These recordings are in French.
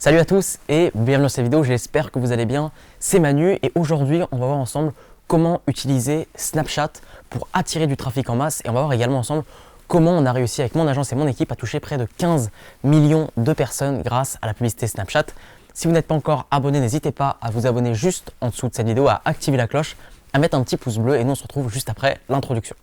Salut à tous et bienvenue dans cette vidéo, j'espère que vous allez bien. C'est Manu et aujourd'hui on va voir ensemble comment utiliser Snapchat pour attirer du trafic en masse et on va voir également ensemble comment on a réussi avec mon agence et mon équipe à toucher près de 15 millions de personnes grâce à la publicité Snapchat. Si vous n'êtes pas encore abonné, n'hésitez pas à vous abonner juste en dessous de cette vidéo, à activer la cloche, à mettre un petit pouce bleu et nous on se retrouve juste après l'introduction.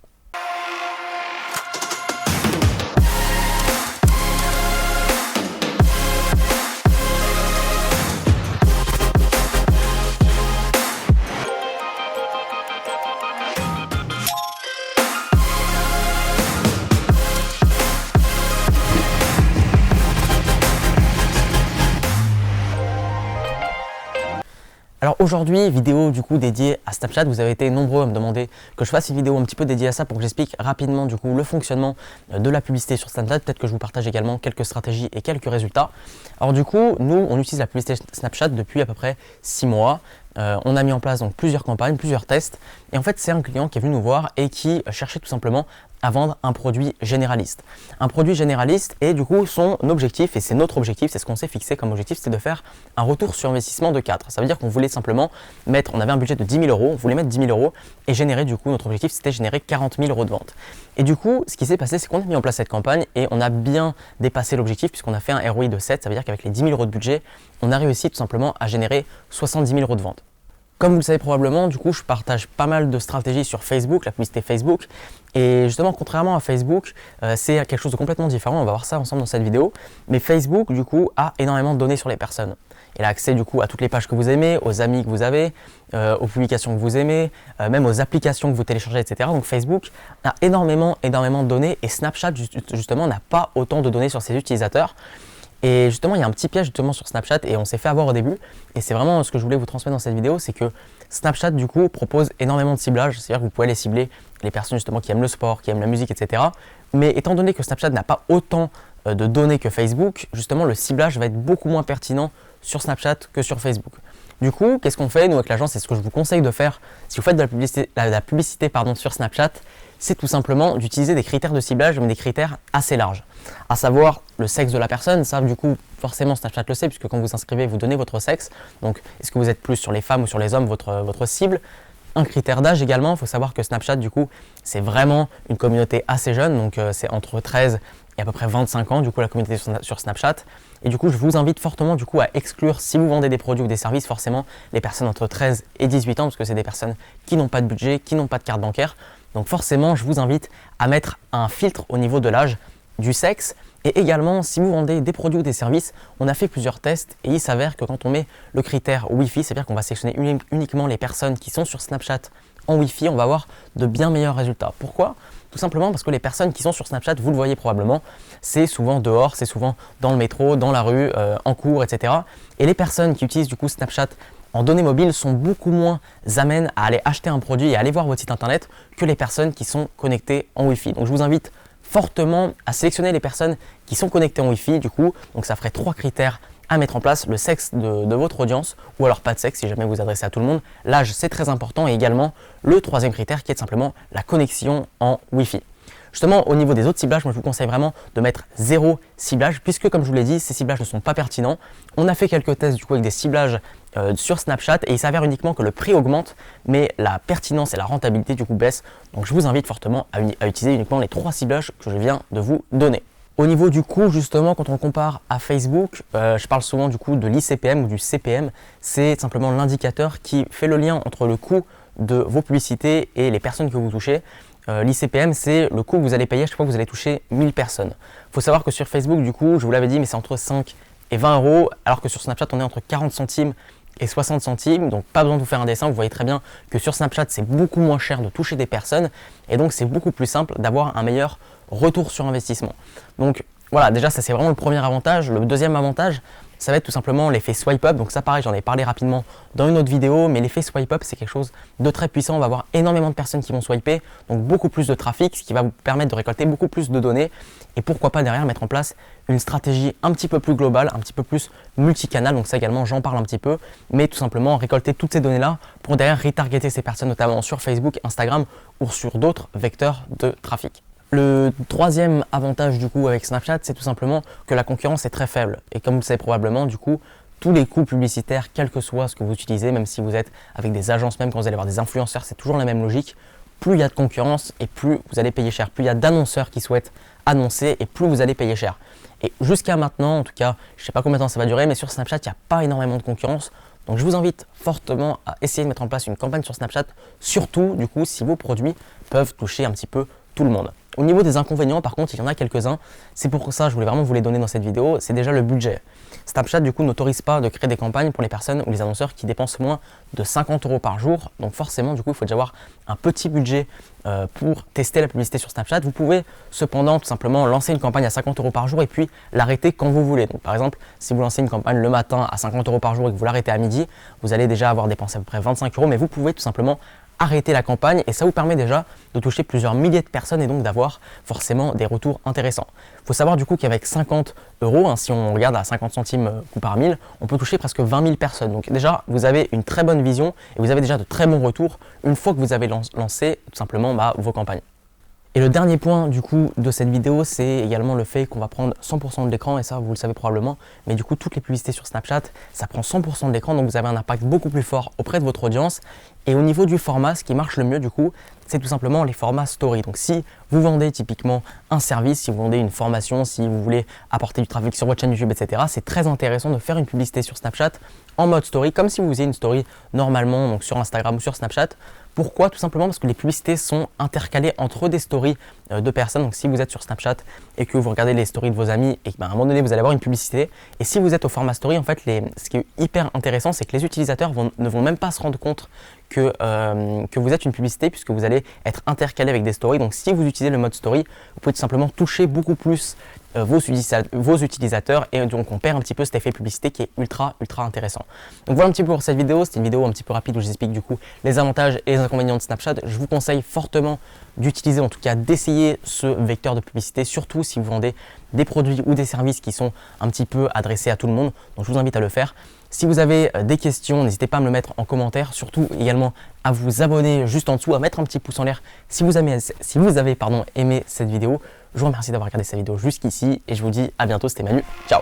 Alors aujourd'hui, vidéo du coup dédiée à Snapchat. Vous avez été nombreux à me demander que je fasse une vidéo un petit peu dédiée à ça pour que j'explique rapidement du coup le fonctionnement de la publicité sur Snapchat. Peut-être que je vous partage également quelques stratégies et quelques résultats. Alors du coup, nous on utilise la publicité Snapchat depuis à peu près 6 mois. On a mis en place donc plusieurs campagnes, plusieurs tests. Et en fait, c'est un client qui est venu nous voir et qui cherchait tout simplement à vendre un produit généraliste. Un produit généraliste et du coup son objectif, et c'est notre objectif, c'est ce qu'on s'est fixé comme objectif, c'est de faire un retour sur investissement de 4. Ça veut dire qu'on voulait simplement mettre, on avait un budget de 10 000 euros, on voulait mettre 10 000 euros et générer du coup, notre objectif c'était générer 40 000 euros de vente. Et du coup, ce qui s'est passé, c'est qu'on a mis en place cette campagne et on a bien dépassé l'objectif puisqu'on a fait un ROI de 7, ça veut dire qu'avec les 10 000 euros de budget, on a réussi tout simplement à générer 70 000 euros de vente. Comme vous le savez probablement, du coup, je partage pas mal de stratégies sur Facebook, la publicité Facebook. Et justement, contrairement à Facebook, c'est quelque chose de complètement différent. On va voir ça ensemble dans cette vidéo. Mais Facebook, du coup, a énormément de données sur les personnes. Il a accès, du coup, à toutes les pages que vous aimez, aux amis que vous avez, aux publications que vous aimez, même aux applications que vous téléchargez, etc. Donc, Facebook a énormément de données et Snapchat, justement, n'a pas autant de données sur ses utilisateurs. Et justement, il y a un petit piège justement sur Snapchat et on s'est fait avoir au début. Et c'est vraiment ce que je voulais vous transmettre dans cette vidéo, c'est que Snapchat du coup propose énormément de ciblage. C'est-à-dire que vous pouvez aller cibler les personnes justement qui aiment le sport, qui aiment la musique, etc. Mais étant donné que Snapchat n'a pas autant de données que Facebook, justement le ciblage va être beaucoup moins pertinent sur Snapchat que sur Facebook. Du coup, qu'est-ce qu'on fait nous avec l'agence? C'est ce que je vous conseille de faire si vous faites de la publicité sur Snapchat, c'est tout simplement d'utiliser des critères de ciblage, mais des critères assez larges. À savoir le sexe de la personne, ça du coup forcément Snapchat le sait puisque quand vous inscrivez, vous donnez votre sexe. Donc est-ce que vous êtes plus sur les femmes ou sur les hommes, votre cible? Un critère d'âge également, il faut savoir que Snapchat du coup c'est vraiment une communauté assez jeune, donc c'est entre 13 et à peu près 25 ans du coup la communauté sur Snapchat. Et du coup je vous invite fortement du coup à exclure, si vous vendez des produits ou des services, forcément les personnes entre 13 et 18 ans parce que c'est des personnes qui n'ont pas de budget, qui n'ont pas de carte bancaire. Donc forcément je vous invite à mettre un filtre au niveau de l'âge, du sexe. Et également, si vous vendez des produits ou des services, on a fait plusieurs tests et il s'avère que quand on met le critère Wi-Fi, c'est-à-dire qu'on va sélectionner uniquement les personnes qui sont sur Snapchat en Wi-Fi, on va avoir de bien meilleurs résultats. Pourquoi? Tout simplement parce que les personnes qui sont sur Snapchat, vous le voyez probablement, c'est souvent dehors, c'est souvent dans le métro, dans la rue, en cours, etc. Et les personnes qui utilisent du coup Snapchat en données mobiles sont beaucoup moins amènes à aller acheter un produit et à aller voir votre site internet que les personnes qui sont connectées en Wi-Fi. Donc je vous invite fortement à sélectionner les personnes qui sont connectées en Wi-Fi du coup. Donc ça ferait 3 critères à mettre en place: le sexe de votre audience, ou alors pas de sexe si jamais vous adressez à tout le monde. L'âge c'est très important et également le 3e critère qui est simplement la connexion en Wi-Fi. Justement au niveau des autres ciblages, moi je vous conseille vraiment de mettre 0 ciblage puisque comme je vous l'ai dit, ces ciblages ne sont pas pertinents. On a fait quelques tests du coup avec des ciblages sur Snapchat et il s'avère uniquement que le prix augmente mais la pertinence et la rentabilité du coup baissent. Donc je vous invite fortement à utiliser uniquement les 3 ciblages que je viens de vous donner. Au niveau du coût, justement, quand on compare à Facebook, je parle souvent du coup de l'ICPM ou du CPM. C'est simplement l'indicateur qui fait le lien entre le coût de vos publicités et les personnes que vous touchez. L'ICPM, c'est le coût que vous allez payer à chaque fois que vous allez toucher 1000 personnes. Il faut savoir que sur Facebook, du coup, je vous l'avais dit, mais c'est entre 5 et 20 euros, alors que sur Snapchat, on est entre 40 centimes et 60 centimes. Donc pas besoin de vous faire un dessin, vous voyez très bien que sur Snapchat, c'est beaucoup moins cher de toucher des personnes et donc c'est beaucoup plus simple d'avoir un meilleur retour sur investissement. Donc voilà, déjà ça c'est vraiment le premier avantage. Le deuxième avantage, ça va être tout simplement l'effet swipe up. Donc ça pareil, j'en ai parlé rapidement dans une autre vidéo, mais l'effet swipe up c'est quelque chose de très puissant. On va avoir énormément de personnes qui vont swiper, donc beaucoup plus de trafic, ce qui va vous permettre de récolter beaucoup plus de données et pourquoi pas derrière mettre en place une stratégie un petit peu plus globale, un petit peu plus multicanal. Donc ça également j'en parle un petit peu, mais tout simplement récolter toutes ces données là pour derrière retargeter ces personnes notamment sur Facebook, Instagram ou sur d'autres vecteurs de trafic. Le troisième avantage du coup avec Snapchat, c'est tout simplement que la concurrence est très faible. Et comme vous le savez probablement, du coup, tous les coûts publicitaires, quel que soit ce que vous utilisez, même si vous êtes avec des agences, même quand vous allez voir des influenceurs, c'est toujours la même logique. Plus il y a de concurrence et plus vous allez payer cher. Plus il y a d'annonceurs qui souhaitent annoncer et plus vous allez payer cher. Et jusqu'à maintenant, en tout cas, je ne sais pas combien de temps ça va durer, mais sur Snapchat, il n'y a pas énormément de concurrence. Donc je vous invite fortement à essayer de mettre en place une campagne sur Snapchat, surtout du coup si vos produits peuvent toucher un petit peu tout le monde. Au niveau des inconvénients, par contre, il y en a quelques-uns. C'est pour ça que je voulais vraiment vous les donner dans cette vidéo. C'est déjà le budget. Snapchat, du coup, n'autorise pas de créer des campagnes pour les personnes ou les annonceurs qui dépensent moins de 50 € par jour. Donc forcément, du coup, il faut déjà avoir un petit budget pour tester la publicité sur Snapchat. Vous pouvez cependant tout simplement lancer une campagne à 50 € par jour et puis l'arrêter quand vous voulez. Donc par exemple, si vous lancez une campagne le matin à 50 € par jour et que vous l'arrêtez à midi, vous allez déjà avoir dépensé à peu près 25 €, mais vous pouvez tout simplement arrêter la campagne et ça vous permet déjà de toucher plusieurs milliers de personnes et donc d'avoir forcément des retours intéressants. Il faut savoir du coup qu'avec 50 €, si on regarde à 50 centimes coût par 1000, on peut toucher presque 20 000 personnes. Donc déjà, vous avez une très bonne vision et vous avez déjà de très bons retours une fois que vous avez lancé tout simplement vos campagnes. Et le dernier point du coup de cette vidéo, c'est également le fait qu'on va prendre 100% de l'écran, et ça vous le savez probablement, mais du coup toutes les publicités sur Snapchat, ça prend 100% de l'écran, donc vous avez un impact beaucoup plus fort auprès de votre audience. Et au niveau du format, ce qui marche le mieux du coup, c'est tout simplement les formats story. Donc si vous vendez typiquement un service, si vous vendez une formation, si vous voulez apporter du trafic sur votre chaîne YouTube, etc., c'est très intéressant de faire une publicité sur Snapchat en mode story, comme si vous faisiez une story normalement donc sur Instagram ou sur Snapchat. Pourquoi? Tout simplement parce que les publicités sont intercalées entre des stories de personnes. Donc si vous êtes sur Snapchat et que vous regardez les stories de vos amis et qu'à un moment donné vous allez avoir une publicité, et si vous êtes au format story, en fait ce qui est hyper intéressant, c'est que les utilisateurs ne vont même pas se rendre compte que vous êtes une publicité, puisque vous allez être intercalé avec des stories. Donc si vous utilisez le mode story, vous pouvez tout simplement toucher beaucoup plus vos utilisateurs, et donc on perd un petit peu cet effet publicité qui est ultra intéressant. Donc voilà un petit peu pour cette vidéo. C'était une vidéo un petit peu rapide où j'explique du coup les avantages et les inconvénients de Snapchat. Je vous conseille fortement d'utiliser, en tout cas d'essayer ce vecteur de publicité, surtout si vous vendez des produits ou des services qui sont un petit peu adressés à tout le monde. Donc je vous invite à le faire. Si vous avez des questions, n'hésitez pas à me le mettre en commentaire, surtout également à vous abonner juste en dessous, à mettre un petit pouce en l'air si vous avez aimé cette vidéo. Je vous remercie d'avoir regardé cette vidéo jusqu'ici et je vous dis à bientôt. C'était Manu, ciao.